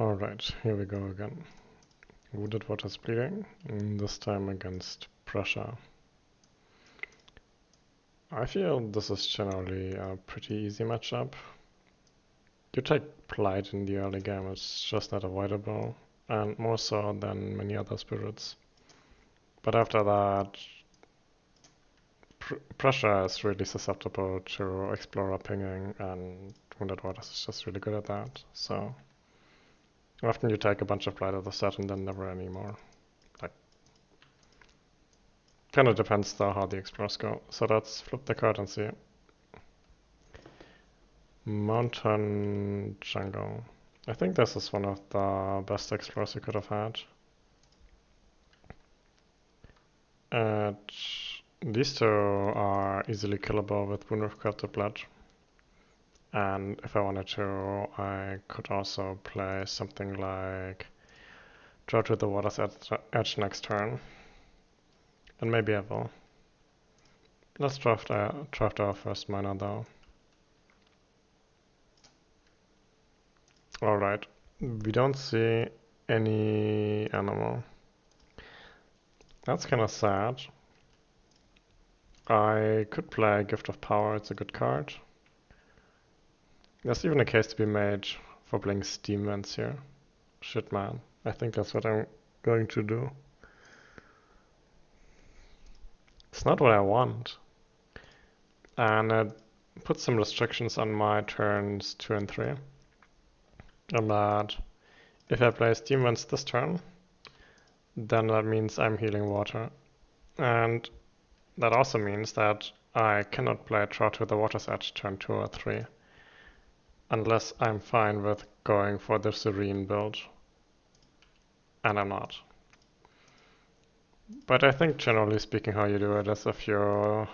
Alright, here we go again. Wounded Waters Bleeding, this time against Prussia. I feel this is generally a pretty easy matchup. You take Plight in the early game, it's just not avoidable, and more so than many other spirits. But after that, Prussia is really susceptible to Explorer pinging, and Wounded Waters is just really good at that, so often you take a bunch of Plight at the start and then never anymore. Kind of depends though how the explorers go. So let's flip the card and see. Mountain Jungle. I think this is one of the best explorers you could have had. These two are easily killable with Boon of Corrupted Blood. And if I wanted to, I could also play something like Draw to the Water's Edge next turn. And maybe I will. Let's draft our first mana though. Alright, we don't see any animal. That's kind of sad. I could play Gift of Power, it's a good card. There's even a case to be made for playing Steam Vents here. Shit man, I think that's what I'm going to do. It's not what I want. And it puts some restrictions on my turns 2 and 3. And that if I play Steam Vents this turn, then that means I'm healing water. And that also means that I cannot play Draw to the Water's Edge turn 2 or 3. Unless I'm fine with going for the Serene build. And I'm not. But I think generally speaking how you do it is if you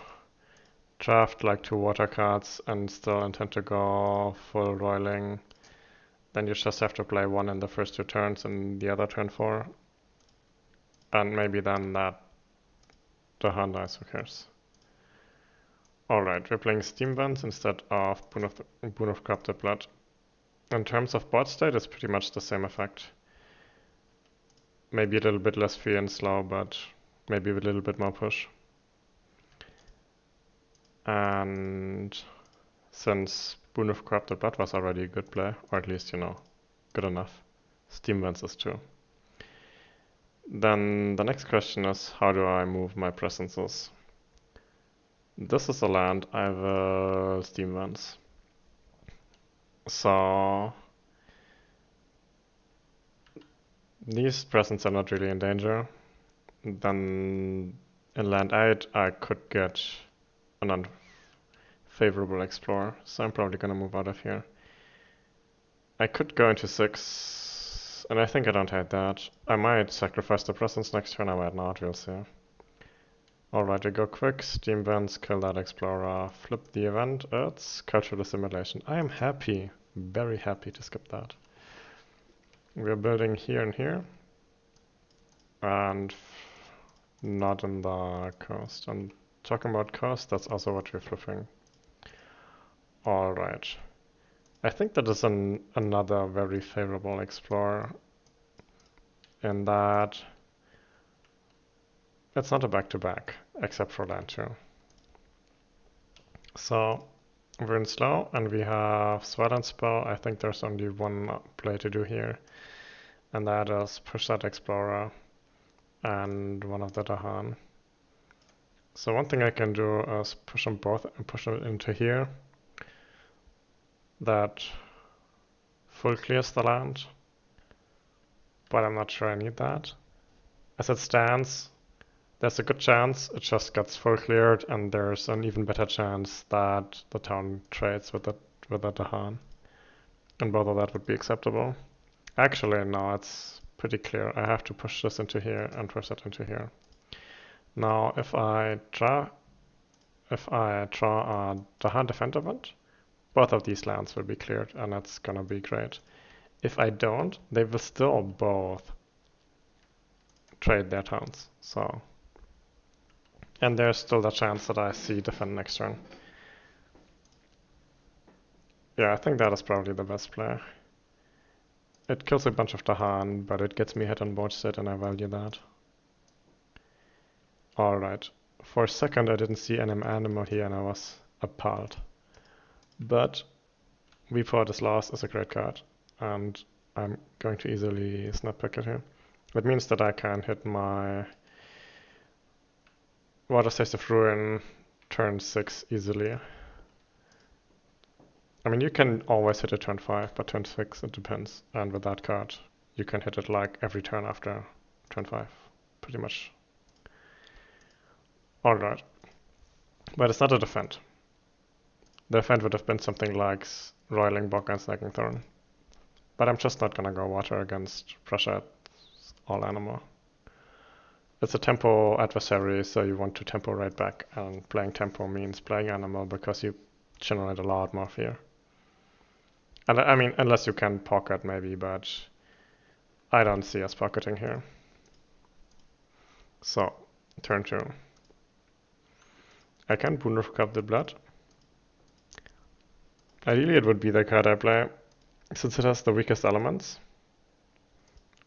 draft like 2 water cards and still intend to go full roiling, then you just have to play 1 in the first 2 turns and the other turn 4. And maybe then that the hand dies, who cares. Alright, we're playing Steam Vents instead of Boon of Corrupted Blood. In terms of board state, it's pretty much the same effect. Maybe a little bit less free and slow, but maybe a little bit more push. And since Boon of Corrupted Blood was already a good play, or at least, good enough, Steam Vents is too. Then the next question is, how do I move my presences? This is a land I will Steam Vents. So these presents are not really in danger. Then in land 8 I could get an unfavorable explorer, so I'm probably gonna move out of here. I could go into 6, and I think I don't hate that. I might sacrifice the presence next turn, I might not, we'll see. Alright, we go quick, Steam Vents, kill that explorer, flip the event, it's cultural assimilation. I am happy, very happy to skip that. We're building here and here, and not in the coast. And talking about coast, that's also what we're flipping. Alright. I think that is another very favorable explorer, in that it's not a back-to-back, except for land 2. So we're in slow, and we have Silent Spell. I think there's only one play to do here, and that is push that explorer and one of the Dahan. So one thing I can do is push them both and push them into here. That full clears the land, but I'm not sure I need that. As it stands, there's a good chance it just gets full cleared, and there's an even better chance that the town trades with the Dahan. And both of that would be acceptable. Actually, no, it's pretty clear. I have to push this into here and push that into here. Now, if I draw a Dahan defend event, both of these lands will be cleared, and that's gonna be great. If I don't, they will still both trade their towns. So, and there's still the chance that I see defend next turn. Yeah, I think that is probably the best play. It kills a bunch of Dahan, but it gets me hit on board state, and I value that. Alright. For a second I didn't see any animal here and I was appalled. But V4 this last is a great card, and I'm going to easily snapback it here. That means that I can hit my Water Taste of Ruin turn 6 easily. I mean, you can always hit it turn 5, but turn 6 it depends. And with that card, you can hit it like every turn after turn 5, pretty much. Alright. But it's not a defend. The defend would have been something like Roiling Bog and Snagging Thorn. But I'm just not gonna go water against Prussia all animal. It's a tempo adversary, so you want to tempo right back, and playing tempo means playing animal because you generate a lot more fear. And I mean, unless you can pocket maybe, but I don't see us pocketing here. So, turn 2. I can Boon of Corrupted Blood. Ideally it would be the card I play, since it has the weakest elements.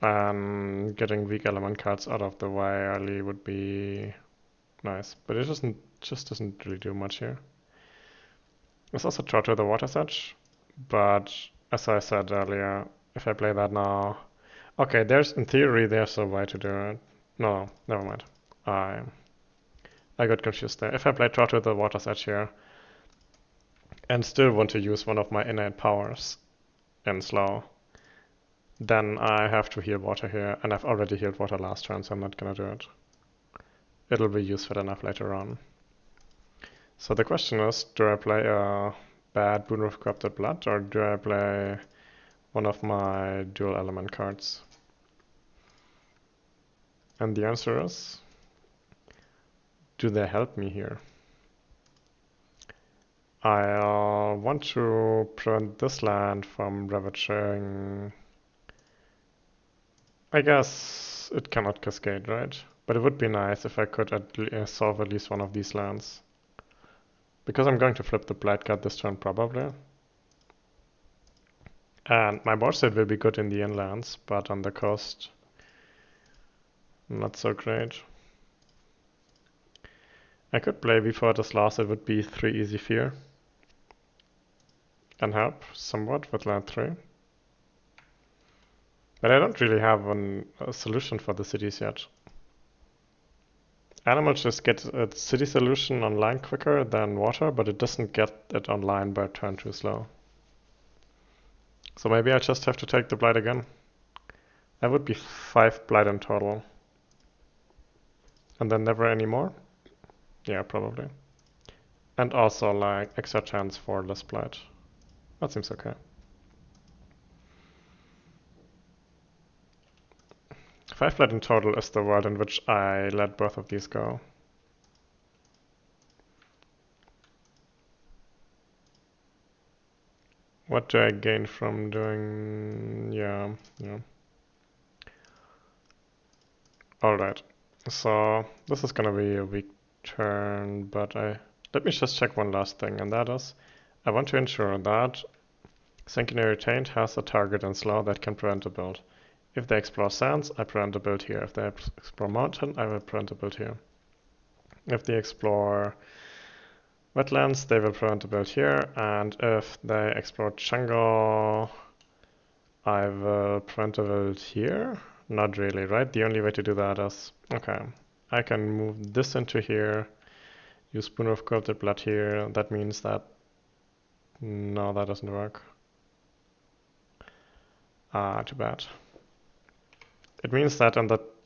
Getting weak element cards out of the way early would be nice, but it just doesn't really do much here. Let's also draw to the Water's Edge, but as I said earlier, if I play that now... Okay, in theory there's a way to do it. No, never mind. I got confused there. If I play draw to the Water's Edge here, and still want to use one of my innate powers in slow, then I have to heal water here, and I've already healed water last turn, so I'm not gonna do it. It'll be useful enough later on. So the question is, do I play a bad Boon of Corrupted Blood, or do I play one of my dual element cards? And the answer is, do they help me here? I want to prevent this land from ravaging. I guess it cannot cascade, right? But it would be nice if I could solve at least one of these lands. Because I'm going to flip the Blight card this turn probably. And my board state will be good in the inlands, but on the coast, not so great. I could play before this last, it would be 3 easy fear. And help somewhat with land 3. But I don't really have a solution for the cities yet. Animals just get a city solution online quicker than water, but it doesn't get it online by turn too slow. So maybe I just have to take the Blight again. That would be 5 Blight in total. And then never any more? Yeah, probably. And also like extra chance for less Blight. That seems okay. 5 Blight in total is the world in which I let both of these go. What do I gain from doing... yeah. Alright, so this is gonna be a weak turn, but let me just check one last thing, and that is, I want to ensure that Sanguinary Taint has a target in slow that can prevent a build. If they explore sands, I prevent a build here. If they explore mountain, I will prevent a build here. If they explore wetlands, they will prevent a build here, and if they explore jungle, I will prevent a build here. Not really, right? The only way to do that is... okay, I can move this into here, use Boon of Corrupted Blood here. That means that... no, that doesn't work. Too bad. It means that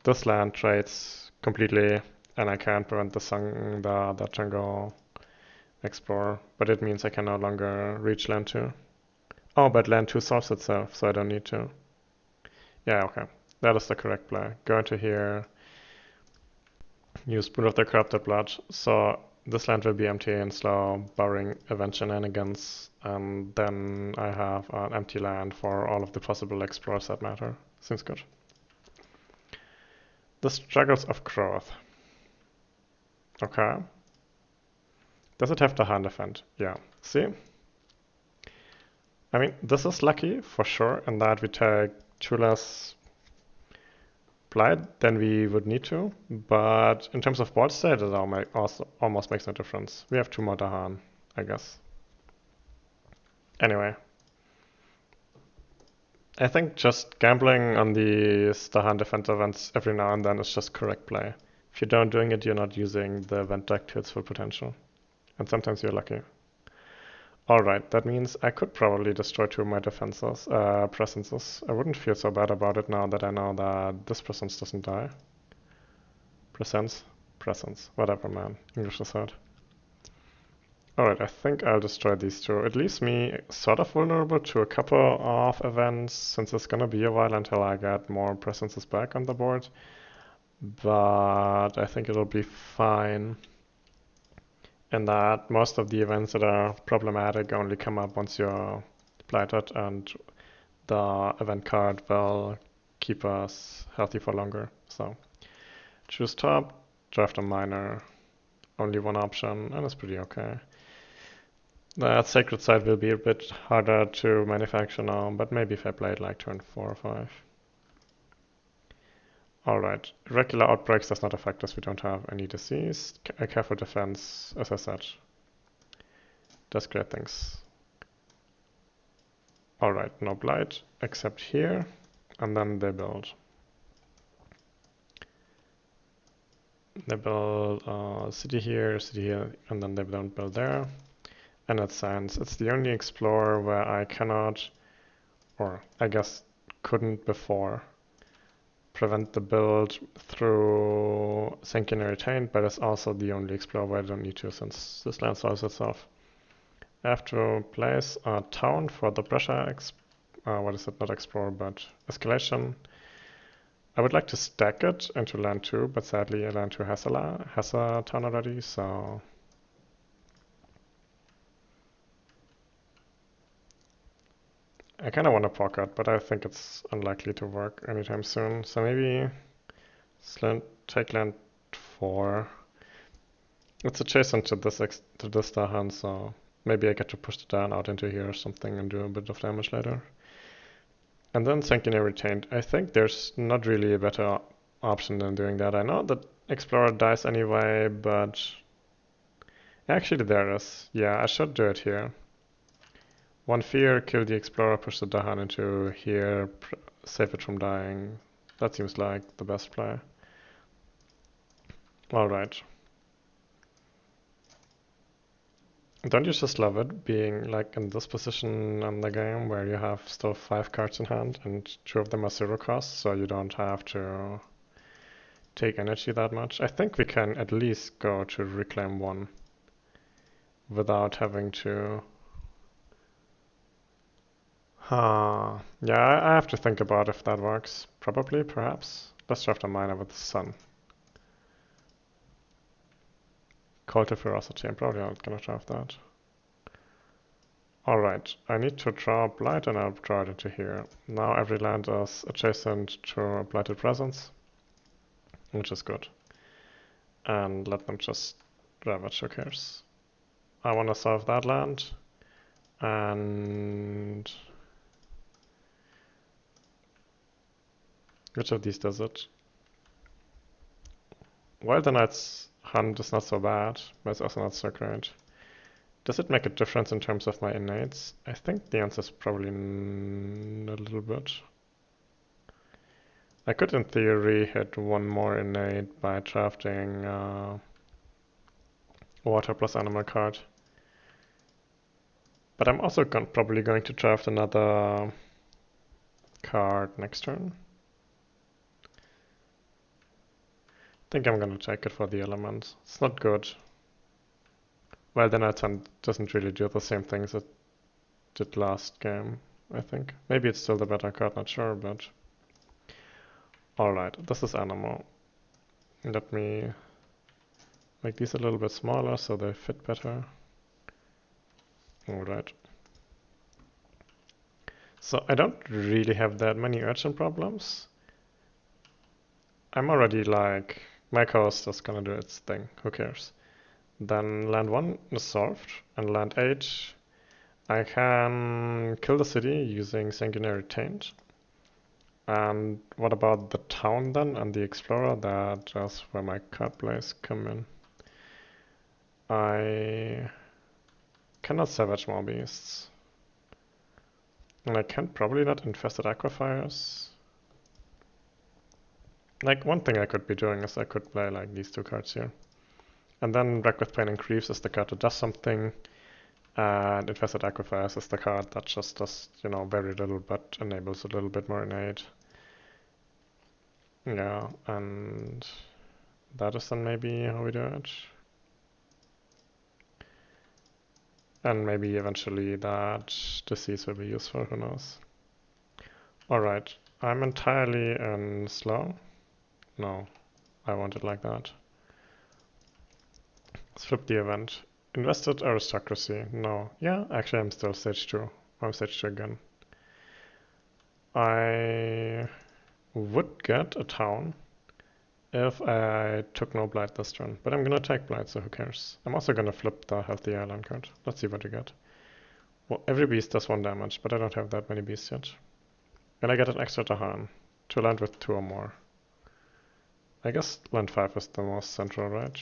this land trades completely, and I can't prevent the jungle explore, but it means I can no longer reach land 2. Oh, but land 2 solves itself, so I don't need to. Yeah, okay. That is the correct play. Go into here, use Boon of the Corrupted Blood, so this land will be empty and slow, barring event shenanigans, and then I have an empty land for all of the possible explorers that matter. Seems good. The Struggles of Growth. Okay. Does it have the hand defend? Yeah. See? I mean, this is lucky for sure in that we take 2 less blight than we would need to, but in terms of board state, it also almost makes no difference. We have 2 more Dahan, I guess. Anyway, I think just gambling on the Dahan defense events every now and then is just correct play. If you don't doing it, you're not using the event deck to its full potential. And sometimes you're lucky. Alright, that means I could probably destroy 2 of my defenses, presences. I wouldn't feel so bad about it now that I know that this presence doesn't die. Presence? Presence. Whatever, man. English is hard. Alright, I think I'll destroy these 2. It leaves me sort of vulnerable to a couple of events, since it's gonna be a while until I get more presences back on the board. But I think it'll be fine. In that most of the events that are problematic only come up once you're blighted, and the event card will keep us healthy for longer. So choose top, draft a minor, only one option, and it's pretty okay. The Sacred Site will be a bit harder to manufacture now, but maybe if I play it like turn 4 or 5. Alright, regular outbreaks does not affect us, we don't have any disease. A careful defense, as I said, does great things. Alright, no blight, except here, and then they build. They build city here, and then they don't build there. And it sense it's the only explorer where I cannot, or I guess couldn't before, prevent the build through Sanguinary Taint, but it's also the only explorer where I don't need to, since this land solves itself. I have to place a town for the Prussia what is it, not explorer, but escalation. I would like to stack it into land 2, but sadly land 2 has a town already, so I kind of want to pocket, but I think it's unlikely to work anytime soon. So maybe take land 4. It's adjacent to this Dahan, so maybe I get to push the Dahan out into here or something and do a bit of damage later. And then Sanguinary Taint. I think there's not really a better option than doing that. I know that Explorer dies anyway, but actually there is. Yeah, I should do it here. 1 fear, kill the Explorer, push the Dahan into here, save it from dying. That seems like the best play. Alright. Don't you just love it, being like in this position in the game where you have still 5 cards in hand and 2 of them are 0 cost, so you don't have to take energy that much? I think we can at least go to reclaim 1 without having to... Yeah, I have to think about if that works. Probably, perhaps. Let's draft a miner with the sun. Call to Ferocity. I'm probably not gonna draft that. Alright, I need to draw Blight and I'll draw it into here. Now every land is adjacent to a Blighted Presence, which is good. And let them just ravage, who cares. I want to solve that land, and... which of these does it? While the Knight's Hunt is not so bad, but it's also not so great. Does it make a difference in terms of my innates? I think the answer is probably a little bit. I could in theory hit 1 more innate by drafting water plus animal card. But I'm also probably going to draft another card next turn. I think I'm gonna take it for the element. It's not good. Well, the Knight's Hunt doesn't really do the same things it did last game, I think. Maybe it's still the better card, not sure, but... Alright, this is animal. Let me make these a little bit smaller so they fit better. Alright. So I don't really have that many urgent problems. I'm already like, my coast is gonna do its thing, who cares. Then land 1 is solved, and land 8 I can kill the city using Sanguinary Taint. And what about the town then and the explorer? That's where my card plays come in. I cannot savage more beasts. And I can probably not infested aquifers. Like, one thing I could be doing is I could play like these two cards here. And then Wreck with Pain and Griefs is the card that does something. And Infested Aquifers is the card that just does, very little but enables a little bit more innate. Yeah, and that is then maybe how we do it. And maybe eventually that disease will be useful, who knows. Alright, I'm entirely in slow. No, I want it like that. Let's flip the event. Invested aristocracy. No. Yeah, actually I'm still stage 2. I'm stage 2 again. I would get a town if I took no blight this turn. But I'm gonna take blight, so who cares? I'm also gonna flip the healthy island card. Let's see what we get. Well, every beast does 1 damage, but I don't have that many beasts yet. And I get an extra Tahan to land with 2 or more. I guess land 5 is the most central, right?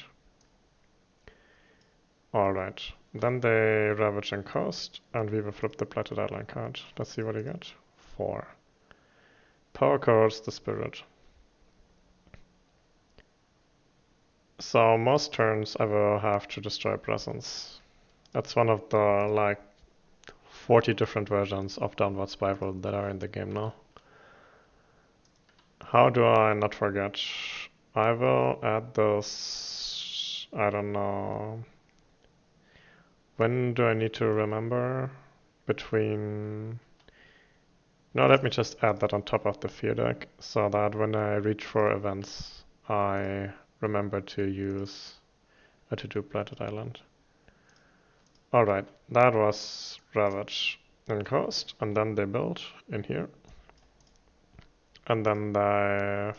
Alright, then they ravage and coast, and we will flip the blighted island card. Let's see what we get. 4. Power Chords the Spirit. So most turns I will have to destroy presence. That's one of the like 40 different versions of Downward Spiral that are in the game now. How do I not forget? I will add this, I don't know. When do I need to remember? Between... No, let me just add that on top of the fear deck, so that when I reach for events, I remember to use a to-do Blighted Island. Alright, that was Ravage and Coast, and then they build in here. And then they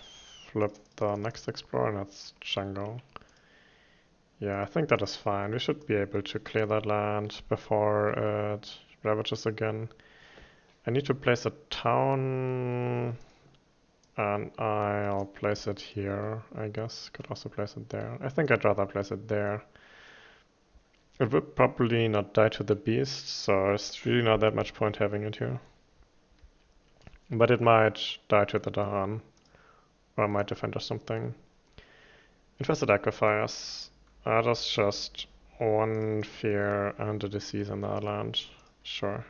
flip the next Explorer, and that's Jungle. Yeah, I think that is fine. We should be able to clear that land before it ravages again. I need to place a town, and I'll place it here, I guess. Could also place it there. I think I'd rather place it there. It would probably not die to the beast, so it's really not that much point having it here. But it might die to the Dahan, or I might defend or something. Infested Aquifers. That's just 1 fear and a disease in the land. Sure.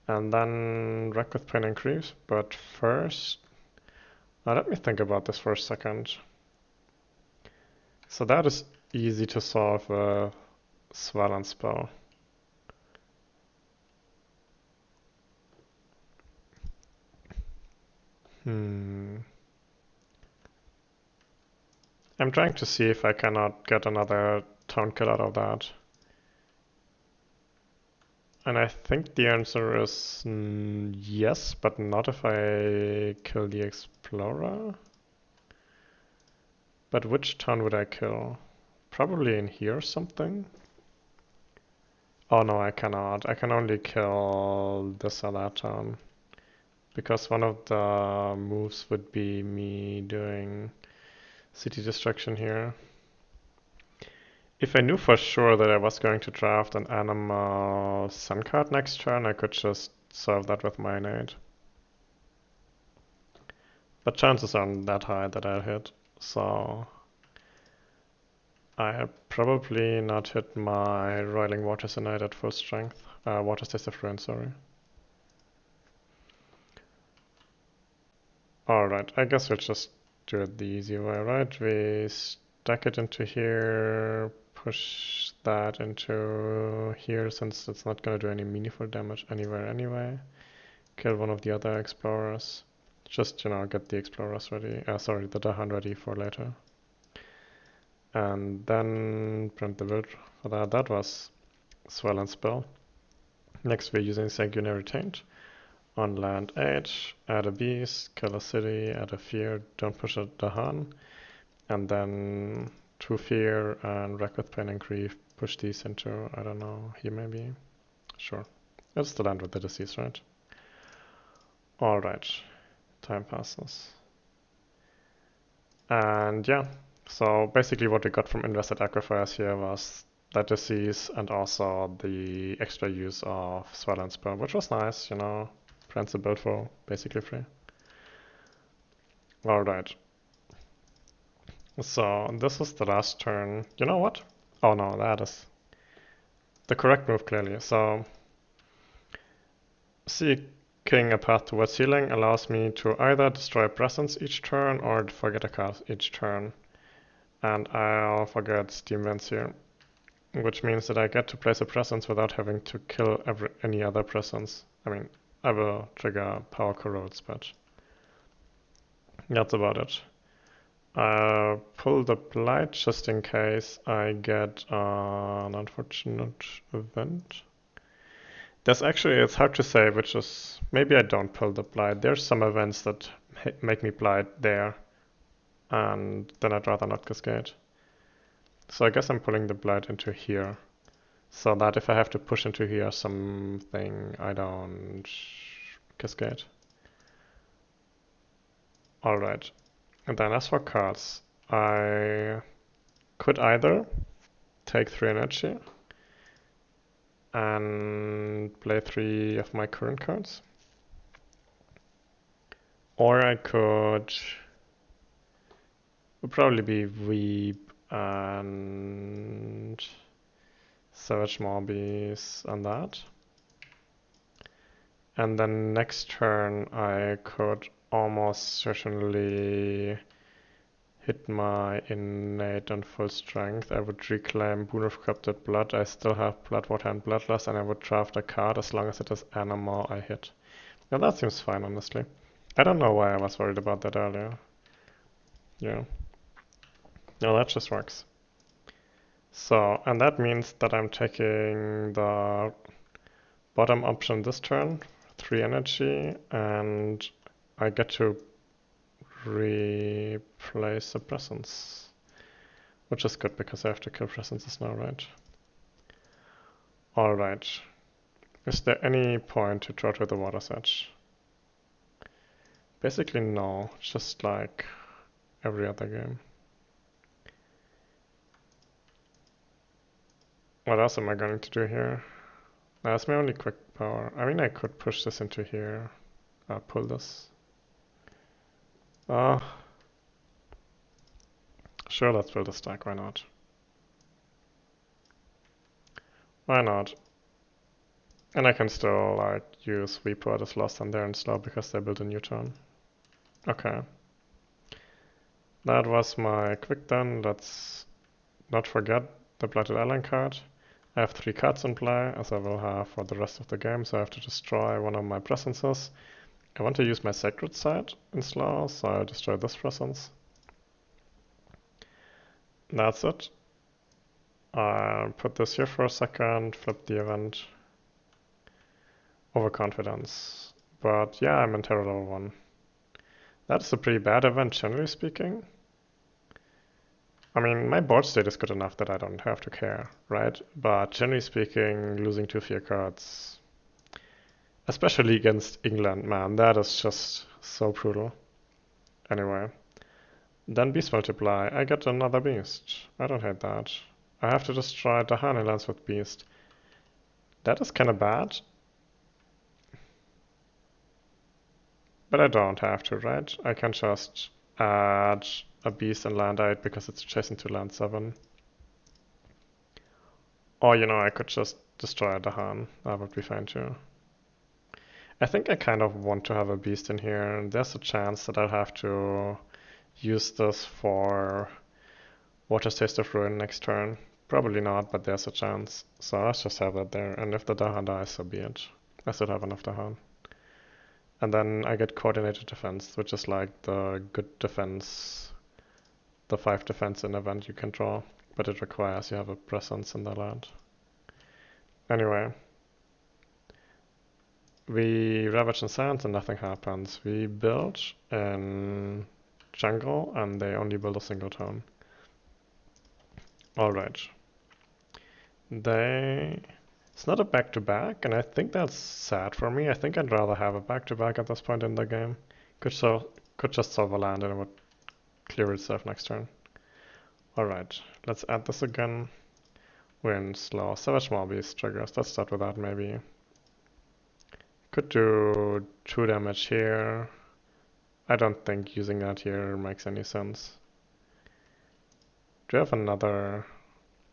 And then Wreck with Pain and Griefs, but first... Now let me think about this for a second. So that is easy to solve with Svallan spell. I'm trying to see if I cannot get another town kill out of that. And I think the answer is yes, but not if I kill the Explorer. But which town would I kill? Probably in here or something? Oh no, I cannot. I can only kill this or that town. Because one of the moves would be me doing city destruction here. If I knew for sure that I was going to draft an animal sun card next turn, I could just solve that with my innate. But chances aren't that high that I'll hit, so I have probably not hit my Roiling Waters innate at full strength. Water Taste of Ruin, sorry. Alright, I guess we'll just do it the easy way, right? We stack it into here, push that into here since it's not gonna do any meaningful damage anywhere anyway. Kill one of the other explorers. Just, get the explorers ready. Sorry, the Dahan ready for later. And then print the build for that. That was Swell and Spell. Next we're using Sanguinary Taint. On land 8, add a beast, kill a city, add a fear, don't push a Dahan. And then 2 fear and Wreck with Pain and Grief, push these into, I don't know, here maybe. Sure. It's the land with the disease, right? Alright. Time passes. And yeah, so basically what we got from invested aquifers here was that disease and also the extra use of swell and sperm, which was nice, you know, principle for basically free. Alright, so this is the last turn. You know what? Oh no, that is the correct move clearly. So seeking a path towards healing allows me to either destroy presence each turn or forget a card each turn. And I'll forget Steam Vents here, which means that I get to place a presence without having to kill any other presence. I mean, I will trigger Power Corrodes, but that's about it. I'll pull the Blight just in case I get an unfortunate event. There's actually, it's hard to say, which is, maybe I don't pull the Blight. There's some events that make me Blight there, and then I'd rather not cascade. So I guess I'm pulling the Blight into here, so that if I have to push into here something, I don't cascade. Alright, and then as for cards, I could either take 3 energy and play 3 of my current cards, or I could would probably be Weep and Savage Mobbies and that. And then next turn I could almost certainly hit my innate and full strength. I would reclaim Boon of Corrupted Blood. I still have Bloodwater and Bloodlust, and I would draft a card as long as it is animal I hit. Now that seems fine, honestly. I don't know why I was worried about that earlier. Yeah. No, that just works. So, and that means that I'm taking the bottom option this turn, 3 energy, and I get to replace the presence, which is good because I have to kill presences now, right? Alright. Is there any point to draw to the water's edge? Basically no, just like every other game. What else am I going to do here? That's my only quick power. I mean, I could push this into here. Pull this. Sure, let's build a stack, why not? Why not? And I can still, like, use Reaper as Lost on there and slow because they built a new turn. Okay. That was my quick done. Let's not forget the Blighted Island card. I have 3 cards in play, as I will have for the rest of the game, so I have to destroy one of my presences. I want to use my Sacred Site in slow, so I'll destroy this presence. That's it. I'll put this here for a second, flip the event. Overconfidence. But yeah, I'm in terror level 1. That's a pretty bad event, generally speaking. I mean, my board state is good enough that I don't have to care, right? But generally speaking, losing 2 fear cards, especially against England, man, that is just so brutal. Anyway, then Beast Multiply. I get another Beast. I don't hate that. I have to destroy the Honeylands with Beast. That is kind of bad. But I don't have to, right? I can just add a Beast and land 8 because it's adjacent to land 7. Or, you know, I could just destroy the Han. That would be fine too. I think I kind of want to have a Beast in here. There's a chance that I'll have to use this for Water's Taste of Ruin next turn. Probably not, but there's a chance. So let's just have that there. And if the Dahan dies, so be it. I still have enough Dahan. And then I get Coordinated Defense, which is like the good defense, the 5 defense in event you can draw, but it requires you have a presence in the land. Anyway, we Ravage in Sands and nothing happens. We build in jungle and they only build a single town. Alright. They It's not a back-to-back, and I think that's sad for me. I think I'd rather have a back-to-back at this point in the game. Could just solve a land and it would clear itself next turn. Alright, let's add this again. We're in slow. Savage Maw Beast triggers. Let's start with that maybe. Could do 2 damage here. I don't think using that here makes any sense. Do you have another?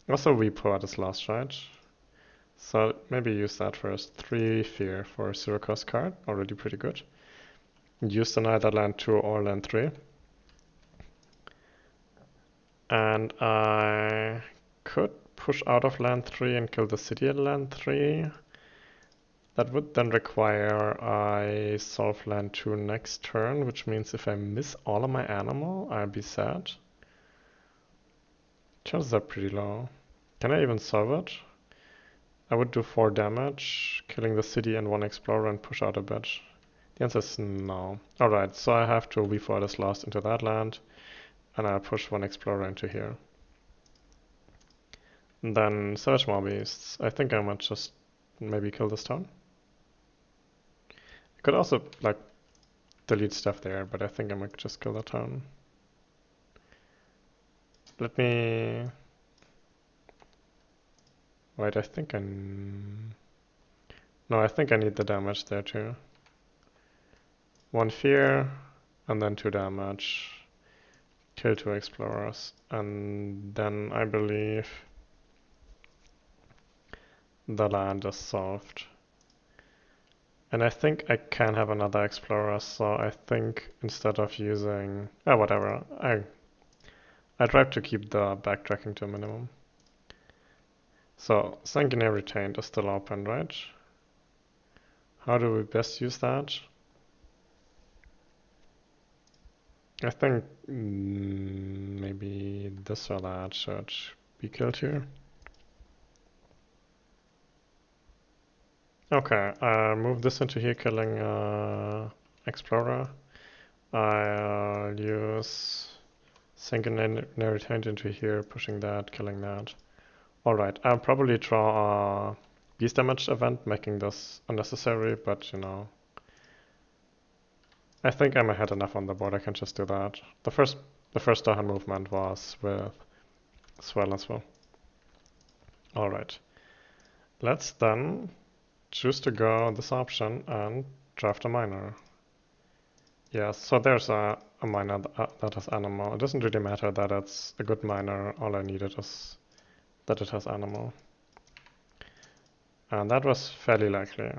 Also, Repo is lost, right? So maybe use that first. 3 Fear for a 0-cost card. Already pretty good. Use an either land 2 or land 3. And I could push out of land 3 and kill the city at land 3. That would then require I solve land 2 next turn, which means if I miss all of my animal, I'll be sad. Chances are pretty low. Can I even solve it? I would do 4 damage, killing the city and 1 explorer and push out a bit. The answer is no. Alright, so I have to V4 this lost into that land, and I'll push 1 explorer into here. And then Savage Maw Beasts. I think I might just maybe kill this town. I could also, like, delete stuff there, but I think I might just kill the town. Let me... Wait, I think No, I think I need the damage there too. 1 fear, and then 2 damage. Kill 2 explorers. And then I believe the land is solved. And I think I can have another explorer, so I think instead of using... whatever. I try to keep the backtracking to a minimum. So, Sanguinary Taint is still open, right? How do we best use that? I think maybe this or that should be killed here. Okay, I move this into here, killing Explorer. I'll use Sanguinary Taint into here, pushing that, killing that. Alright, I'll probably draw a beast damage event, making this unnecessary, but you know. I think I'm ahead enough on the board, I can just do that. The first Dahan movement was with Swell as well. Alright. Let's then choose to go this option and draft a miner. Yes, so there's a miner that has animal. It doesn't really matter that it's a good miner, all I needed is that it has animal. And that was fairly likely.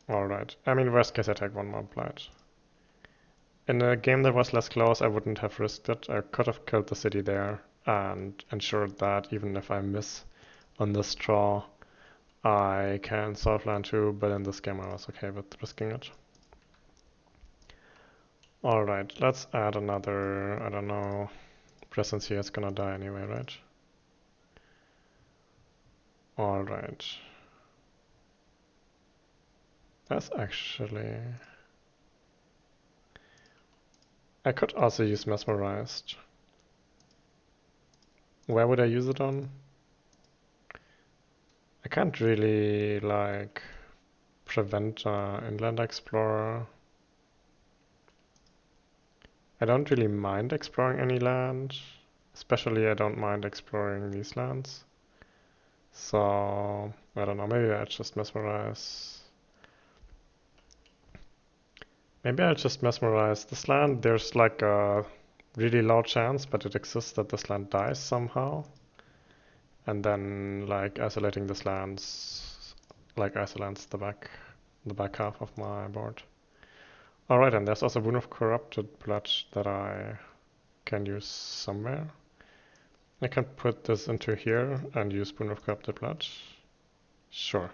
Alright, I mean worst case I take 1 more blight. In a game that was less close I wouldn't have risked it. I could have killed the city there and ensured that even if I miss on this draw I can solve land 2, but in this game I was okay with risking it. Alright, let's add another, I don't know, presence here is gonna die anyway, right? Alright. That's actually... I could also use Mesmerized. Where would I use it on? I can't really, like, prevent Inland Explorer. I don't really mind exploring any land. Especially I don't mind exploring these lands. So, I don't know, maybe I just Mesmerize. Maybe I'll just Mesmerize this land. There's like a really low chance, but it exists that this land dies somehow. And then like isolating this land's like isolates the back half of my board. Alright, and there's also Boon of Corrupted Blood that I can use somewhere. I can put this into here and use Boon of Corrupted Blood. Sure.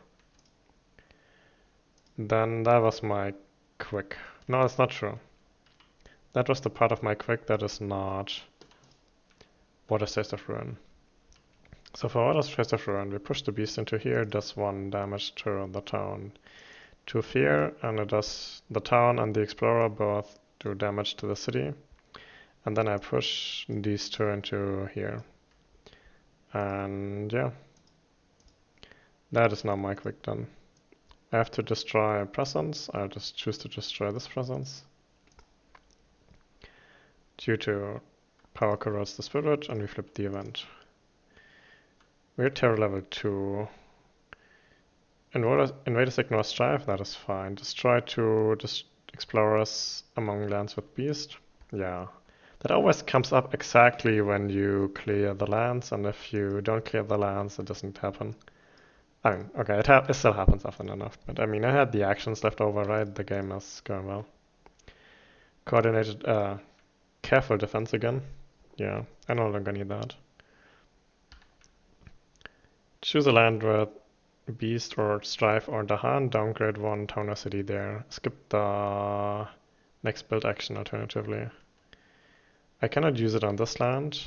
Then that was my quick. No, it's not true. That was the part of my quick that is not Water's Taste of Ruin. So for Water's Taste of Ruin, we push the beast into here, does 1 damage to the town. 2 fear, and it does the town and the explorer both do damage to the city. And then I push these 2 into here. And yeah, that is now my quick done. I have to destroy presence. I'll just choose to destroy this presence. Due to power corrodes the spirit, and we flip the event. We're terror level 2. Invaders ignore strife, that is fine. Destroy 2 explorers among lands with beast. Yeah. That always comes up exactly when you clear the lands, and if you don't clear the lands, it doesn't happen. I mean, okay, it still happens often enough, but I mean, I had the actions left over, right? The game is going well. Coordinated, careful defense again. Yeah, I no longer need that. Choose a land with Beast or Strife or Dahan, downgrade 1 town or city there. Skip the next build action alternatively. I cannot use it on this land.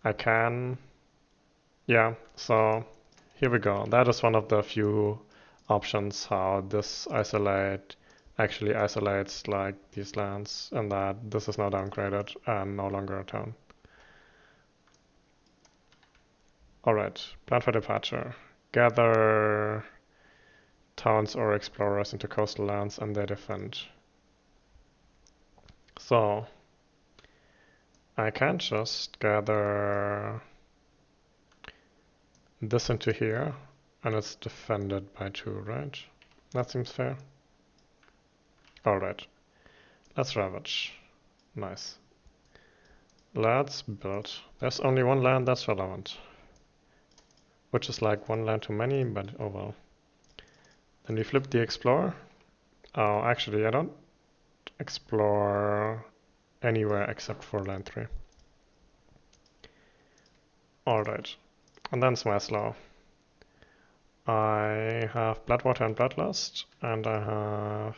I can. Yeah, so here we go. That is one of the few options how this isolate actually isolates like these lands, and that this is now downgraded and no longer a town. Alright, plan for departure. Gather towns or explorers into coastal lands and they defend. So I can just gather this into here and it's defended by 2, right? That seems fair. Alright, let's ravage. Nice. Let's build. There's only one land that's relevant. Which is like one land too many, but oh well. Then we flip the explorer. Oh, actually I don't explore anywhere except for land 3. Alright, and then Smyslow. I have Bloodwater and Bloodlust, and I have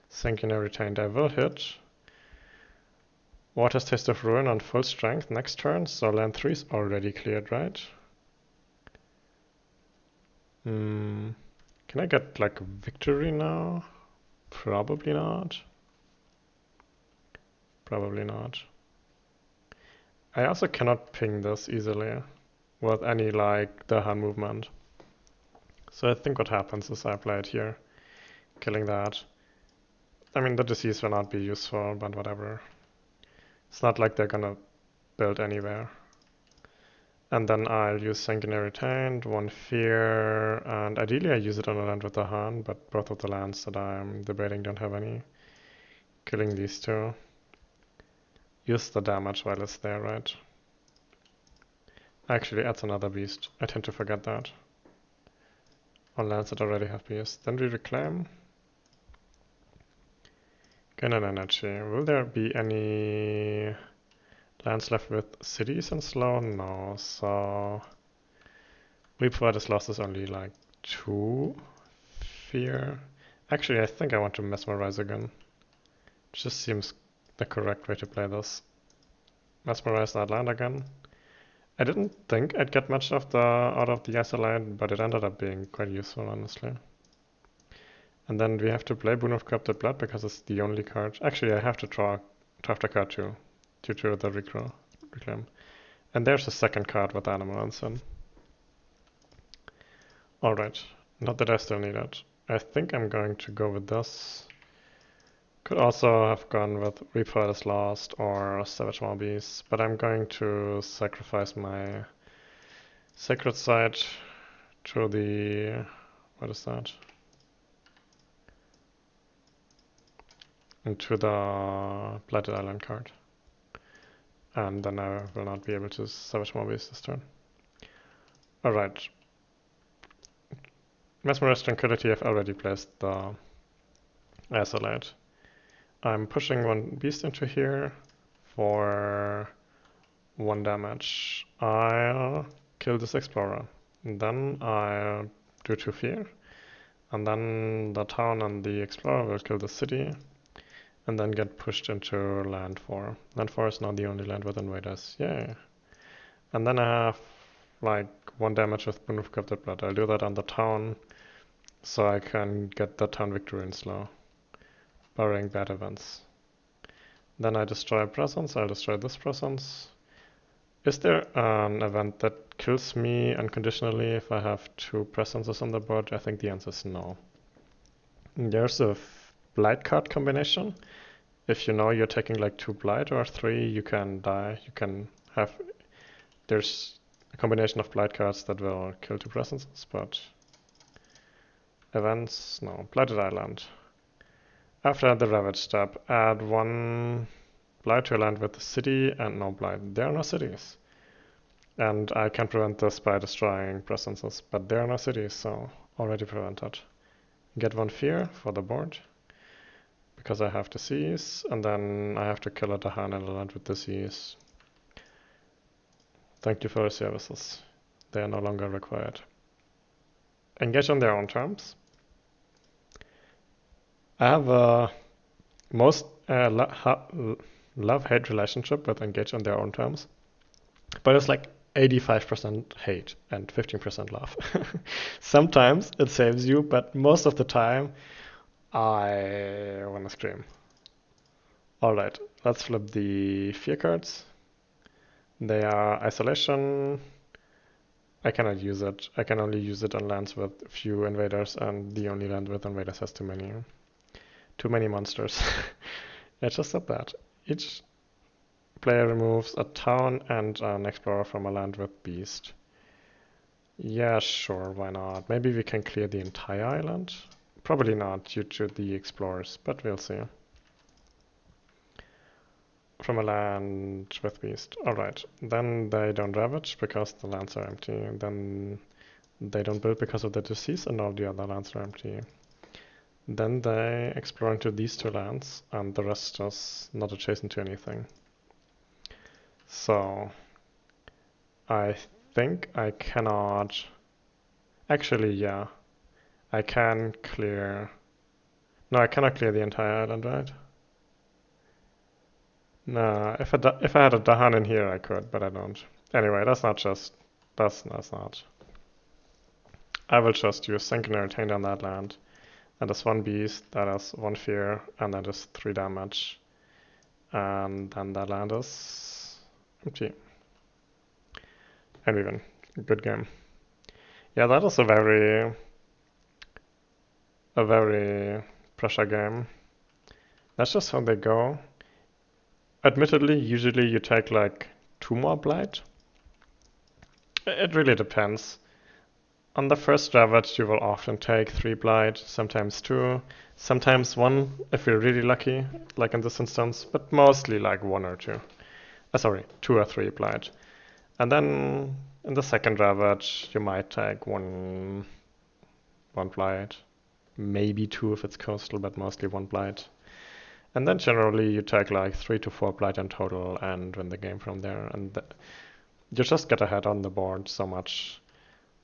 Sanguinary Retained. I will hit Water's Taste of Ruin on full strength next turn, so land 3 is already cleared, right? Can I get like a victory now? Probably not. Probably not. I also cannot ping this easily with any like the hand movement. So I think what happens is I play it here, killing that. I mean, the disease will not be useful, but whatever. It's not like they're gonna build anywhere. And then I'll use Sanguinary Retained, 1 Fear, and ideally I use it on a land with the hand, but both of the lands that I'm debating don't have any. Killing these 2. Use the damage while it's there, right? Actually adds another beast. I tend to forget that. On lands that already have beasts. Then we reclaim. Gain an energy. Will there be any lands left with cities and slow? No, so Reap for this loss is only like 2 fear. Actually, I think I want to mesmerize again. It just seems the correct way to play this. Mesmerize that land again. I didn't think I'd get much of out of the isolate, but it ended up being quite useful, honestly. And then we have to play Boon of Corrupted Blood because it's the only card. Actually, I have to draw the card too, due to the reclaim. And there's a second card with Animal Ensign. Alright, not that I still need it. I think I'm going to go with this. Could also have gone with Reaper is Lost or Savage Wild Beasts, but I'm going to sacrifice my Sacred Site to the... what is that? Into the Blighted Island card. And then I will not be able to Savage Wild Beasts this turn. Alright. Mesmerize Tranquility, I've already placed the Isolate. I'm pushing 1 beast into here for 1 damage. I'll kill this explorer. And then I'll do 2 fear. And then the town and the explorer will kill the city. And then get pushed into land 4. Land 4 is now the only land with invaders. Yay. And then I have like 1 damage with Boon of Corrupted Blood. I'll do that on the town so I can get the town victory in slow, barring bad events. Then I destroy a presence, I'll destroy this presence. Is there an event that kills me unconditionally if I have 2 presences on the board? I think the answer is no. There's a blight card combination. If you know you're taking like 2 blight or 3, you can die. You can have... There's a combination of blight cards that will kill 2 presences, but... Events, no. Blighted Island. After the Ravage step, add 1 blight to a land with a city and no blight. There are no cities. And I can prevent this by destroying presences, but there are no cities, so already prevented. Get 1 fear for the board, because I have disease, and then I have to kill a Dahan in a land with disease. Thank you for your services. They are no longer required. Engage on their own terms. I have a most love-hate relationship with engage on their own terms, but it's like 85% hate and 15% love. Sometimes it saves you, but most of the time I wanna scream. Alright, let's flip the fear cards. They are isolation. I cannot use it. I can only use it on lands with few invaders, and the only land with invaders has too many monsters. I just said that. Each player removes a town and an explorer from a land with beast. Yeah, sure, why not? Maybe we can clear the entire island? Probably not due to the explorers, but we'll see. From a land with beast. Alright, then they don't ravage because the lands are empty. Then they don't build because of the disease and all the other lands are empty. Then they explore into these 2 lands and the rest is not adjacent to anything. So I think I cannot... Actually, yeah. I can clear... No, I cannot clear the entire island, right? No, if I had a Dahan in here, I could, but I don't. Anyway, that's not. I will just use Sanguinary Retained on that land. That is 1 beast, that is 1 fear, and that is 3 damage. And then that land is empty. And we win. Good game. Yeah, that is a very Prussia game. That's just how they go. Admittedly, usually you take like 2 more blight. It really depends. On the first Ravage you will often take 3 blight, sometimes 2, sometimes 1 if you're really lucky, like in this instance, but mostly like 1 or 2. Sorry, 2 or 3 blight. And then in the second Ravage you might take 1 blight, maybe 2 if it's coastal, but mostly 1 blight. And then generally you take like 3 to 4 blight in total and win the game from there. And you just get ahead on the board so much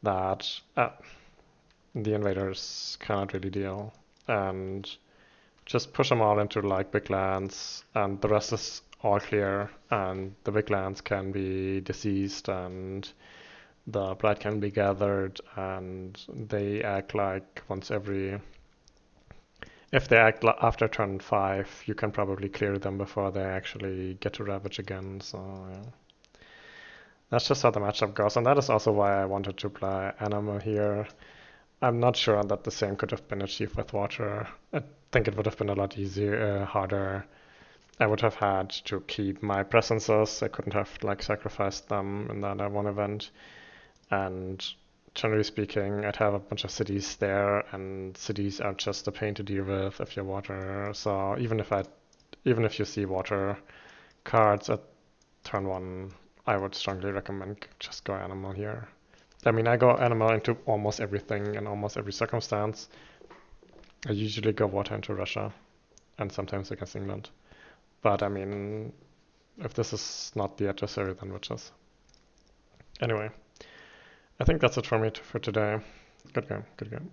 that the invaders cannot really deal. And just push them all into like big lands and the rest is all clear. And the big lands can be diseased and the blight can be gathered and they act like once every... If they act after turn 5, you can probably clear them before they actually get to Ravage again, so yeah. That's just how the matchup goes, and that is also why I wanted to play Animal here. I'm not sure that the same could have been achieved with Water. I think it would have been a lot easier, harder. I would have had to keep my presences. I couldn't have like sacrificed them in that one event. And generally speaking, I'd have a bunch of cities there, and cities are just a pain to deal with if you're Water. So even if you see Water cards at turn 1, I would strongly recommend just go Animal here. I mean, I go Animal into almost everything in almost every circumstance. I usually go Water into Russia, and sometimes against England. But I mean, if this is not the adversary, then which is? Anyway. I think that's it for me for today. Good game, good game.